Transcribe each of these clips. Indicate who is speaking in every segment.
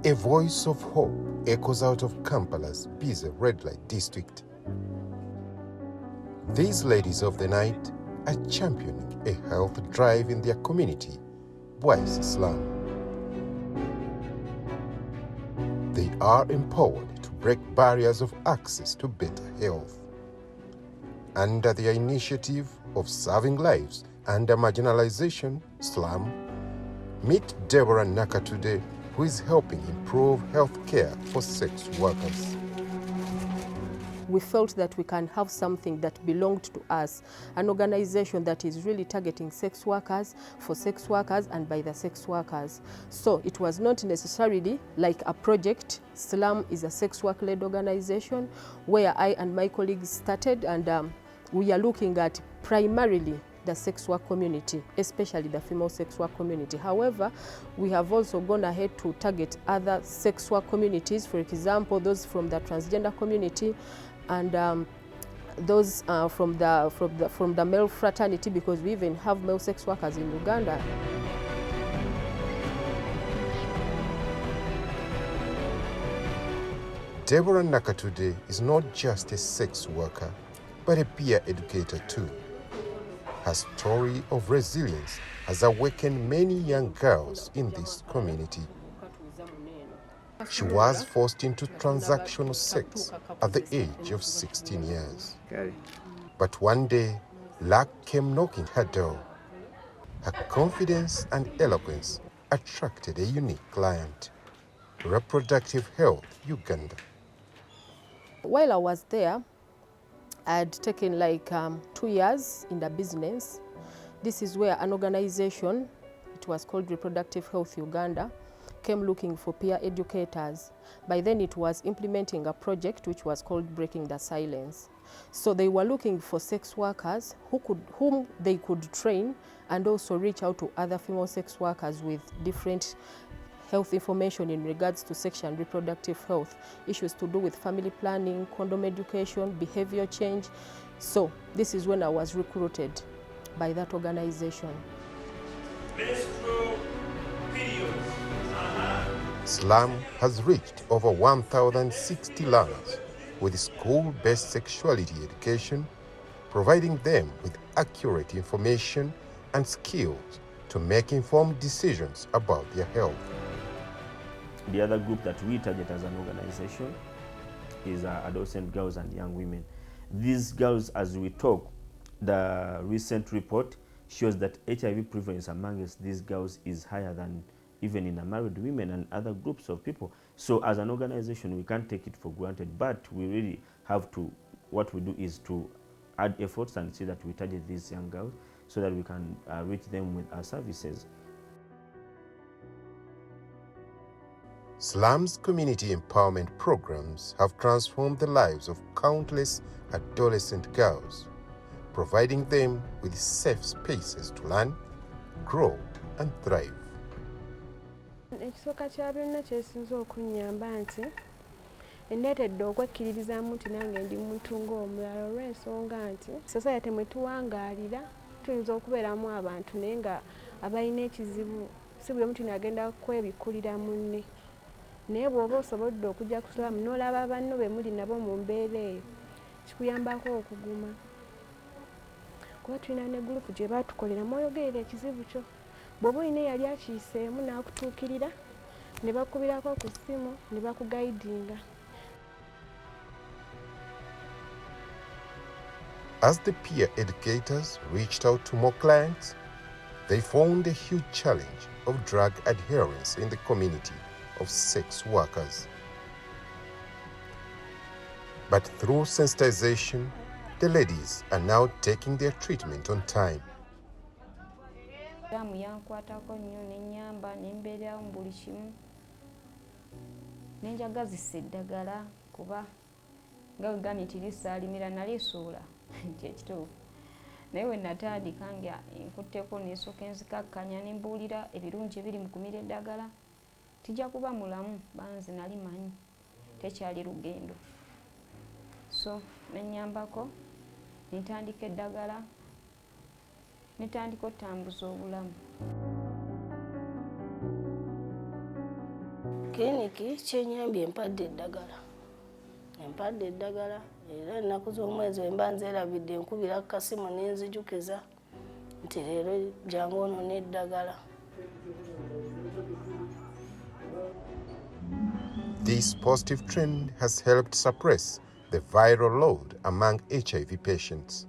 Speaker 1: A voice of hope echoes out of Kampala's busy red light district. These ladies of the night are championing a health drive in their community, Wakiso SLUM. They are empowered to break barriers of access to better health. Under their initiative of Serving Lives Under Marginalization, SLUM, meet Deborah Nakatude, who is helping improve health care for sex workers.
Speaker 2: We felt that we can have something that belonged to us, an organization that is really targeting sex workers, for sex workers and by the sex workers. So it was not necessarily like a project. SLUM is a sex work-led organization where I and my colleagues started, and we are looking at primarily the sex work community, especially the female sex work community. However, we have also gone ahead to target other sex work communities, for example, those from the transgender community and those from the male fraternity, because we even have male sex workers in Uganda.
Speaker 1: Deborah Nakatude is not just a sex worker, but a peer educator too. Her story of resilience has awakened many young girls in this community. She was forced into transactional sex at the age of 16 years. But one day, luck came knocking her door. Her confidence and eloquence attracted a unique client, Reproductive Health Uganda.
Speaker 2: While I was there, I had taken like 2 years in the business. This is where an organization, it was called Reproductive Health Uganda, came looking for peer educators. By then it was implementing a project which was called Breaking the Silence. So they were looking for sex workers whom they could train and also reach out to other female sex workers with different health information in regards to sexual and reproductive health, issues to do with family planning, condom education, behavior change. So this is when I was recruited by that organization.
Speaker 1: SLUM has reached over 1,060 learners with school-based sexuality education, providing them with accurate information and skills to make informed decisions about their health.
Speaker 3: The other group that we target as an organization is adolescent girls and young women. These girls, as we talk, the recent report shows that HIV prevalence amongst these girls is higher than even in married women and other groups of people. So as an organization, we can't take it for granted, but we really have to, what we do is to add efforts and see that we target these young girls so that we can reach them with our services.
Speaker 1: SLUM's community empowerment programs have transformed the lives of countless adolescent girls, providing them with safe spaces to learn, grow, and thrive.
Speaker 4: Ekisooka kya byonna kyesinza okunnyamba nti endeetedde okwekkiririzaamu nti nange ndi muntu ng'omulala olw'ensonga nti society mwe tuwangaalira tuyinza okubeeramu abantu naye nga abalina ekizibu si buli omu agenda kwebikkulira munne. Naye bw'oba osobodde okujja ku SLUM n'olaba banno be muli nabo mu mbeera eyo, kikuyambako okuguma. Kuba tulina ne gurupu gye baatukoleramu oyogerera ekizibu kyo. Bw'oba olina eyali akiyiseemu n'akutuukirira, ne bakubirako ku ssimu, ne bakugayidinga.
Speaker 1: As the peer educators reached out to more clients, they found a huge challenge of drug adherence in the community of sex workers. But through sensitization, the ladies are now taking their treatment on time.
Speaker 5: Yankwatako nnyo n'ennyamba n'embeerawo mu buli kimu. Nenjagazisa eddagala kuba nga wegambye nti lisaalimira nalisuula kyekituufu. Naye we natandika nga nkutteko n'esooka enzikakkanya ne mbuulira ebirungi ebiri mu kumira eddagala. Tijja kuba mulamu banze nali manyi tekyali lugendo. So nennyambako nentandika eddagala netandika otambuza obulamu.
Speaker 6: Kliniki kyenyambye empadde eddagala era ennaku z'omwezi wemba nzeerabidde nkubira ku kasimu n'enzijukiza nti leero jangu ono n'eddagala.
Speaker 1: This positive trend has helped suppress the viral load among HIV patients.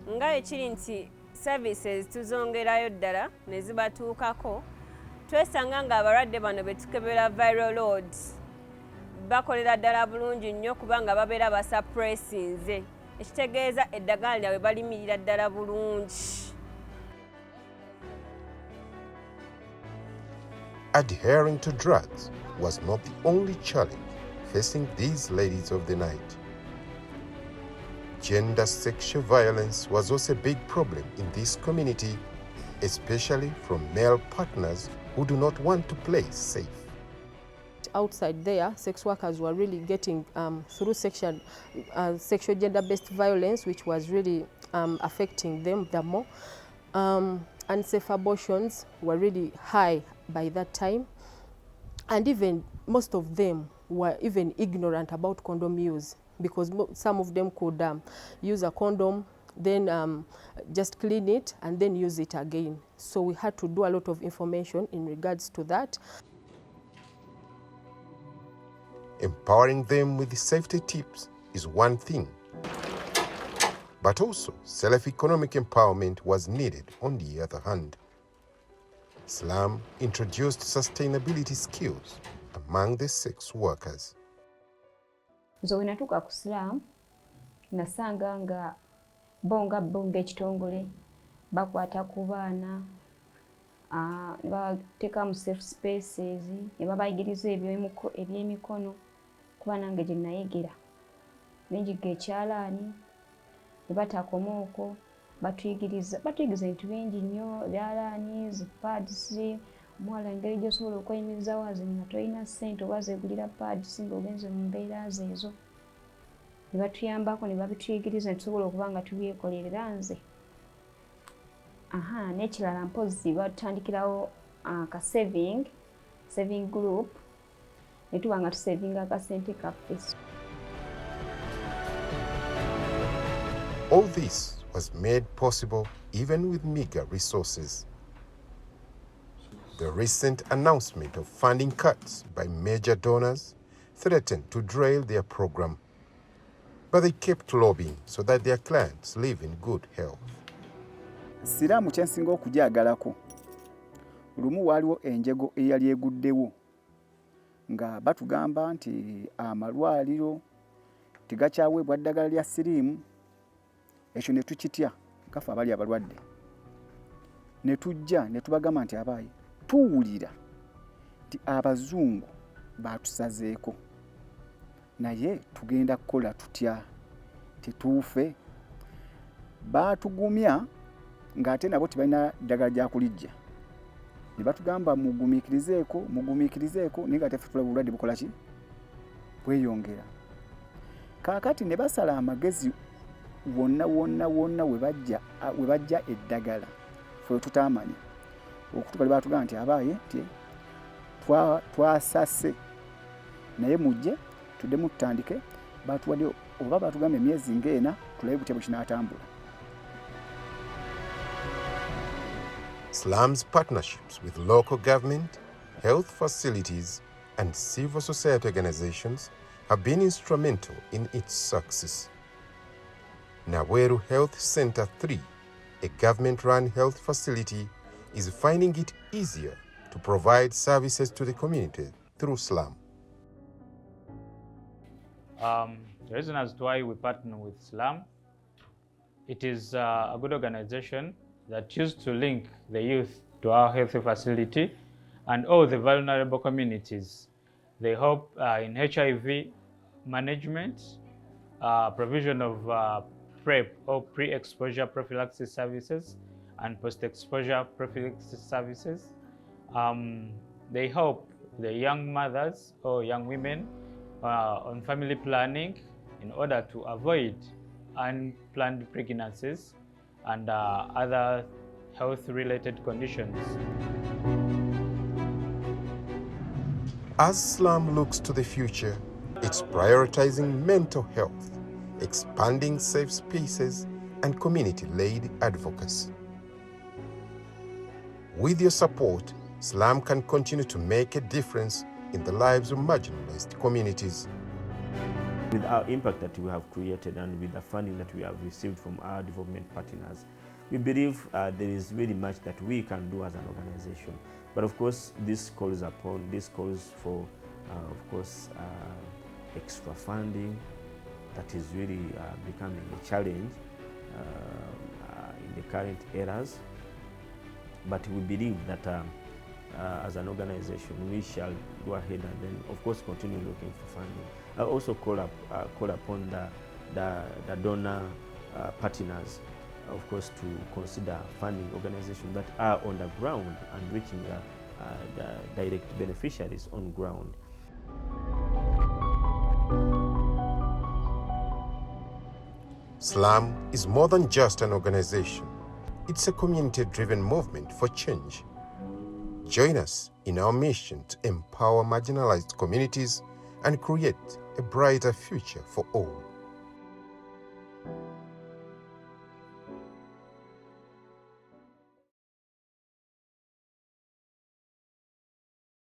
Speaker 7: Nga ekiri nti services tuzongerayo ddala ne zibatuukako, twesanga nga abalwadde bano betukebera viral load bakolera ddala bulungi nnyo kubanga babeera basuppressinze, ekitegeeza eddagala lyabwe balimirira ddala bulungi.
Speaker 1: Adhering to drugs was not the only challenge facing these ladies of the night. Gender sexual violence was also a big problem in this community, especially from male partners who do not want to play safe.
Speaker 2: Outside there, sex workers were really getting through sexual gender-based violence, which was really affecting them the more. Unsafe abortions were really high by that time, and even most of them were even ignorant about condom use, because some of them could use a condom, then just clean it and then use it again. So we had to do a lot of information in regards to that.
Speaker 1: Empowering them with the safety tips is one thing, but also self-economic empowerment was needed on the other hand. SLUM introduced sustainability skills among the sex workers.
Speaker 5: Nze we natuuka ku SLUM nasanga nga bonga ekitongole bakwata ku baana ne bateeka mu safe spaces ne babayigiriza ebyemikono kuba nange gye nayegera nenjiga ekyalaani ne batakoma okwo batuyigiriza ebintu bingi nnyo ebyalaani zipads omuwala engeri gy'osobola okweyimirizawo azinga nga tolina ssente oba zeegulira pads ng'ogenze mu mbeera ezo ne batuyambako ne babituyigiriza ne tusobola okuba nga tubyekolerera nze. N'ekirala mpozi batandikirawo ka saving group ne tuba nga tusavinga akasente kaffe.
Speaker 1: All this was made possible even with meager resources. The recent announcement of funding cuts by major donors threatened to derail their program, but they kept lobbying so that their clients live in good health.
Speaker 8: Siraamu kyensinga okujaagalako lumu waaliwo enjego eyali eguddewo nga batugamba nti amalwaliro tegakyaweebwa ddagala lya siriimu. Ekyo ne tukitya kafa abali abalwadde ne tujja ne tubagamba nti abaayi tuwulira nti abazungu baatusazeeko naye tugenda kukola tutya tetuufe. Baatugumya ng'ate nabo tebalina ddagala lya kulijja ne batugamba mugumiikirizeeko naye nga teffe tulaba obulwadde bukola ki bweyongera. Kaakati ne basala amagezi wonna we bajja eddagala ffe tutaamanya okutuka lwe baatugamba nti abaaye nti twasase naye mujje tuddemu tutandike. Baatuwadde oba baatugamba emyezi ng'ena tulabe butya bwe kinaatambula.
Speaker 1: SLUM's partnerships with local government, health facilities, and civil society organizations have been instrumental in its success. Naweru Health Center 3, a government-run health facility, is finding it easier to provide services to the community through SLUM.
Speaker 9: The reason as to why we partner with SLUM, it is a good organization that used to link the youth to our health facility and all the vulnerable communities. They help in HIV management, provision of PrEP or pre-exposure prophylaxis services and post-exposure prophylaxis services. They help the young mothers or young women on family planning in order to avoid unplanned pregnancies and other health-related conditions.
Speaker 1: As SLUM looks to the future, it's prioritizing mental health, expanding safe spaces, and community-led advocacy. With your support, SLUM can continue to make a difference in the lives of marginalized communities.
Speaker 3: With our impact that we have created and with the funding that we have received from our development partners, we believe there is really much that we can do as an organization. But of course, this calls for, extra funding that is really becoming a challenge in the current eras. But we believe that as an organization, we shall go ahead and then, of course, continue looking for funding. I also call upon the donor partners, of course, to consider funding organizations that are on the ground and reaching the direct beneficiaries on ground.
Speaker 1: SLUM is more than just an organization. It's a community-driven movement for change. Join us in our mission to empower marginalized communities and create a brighter future for all.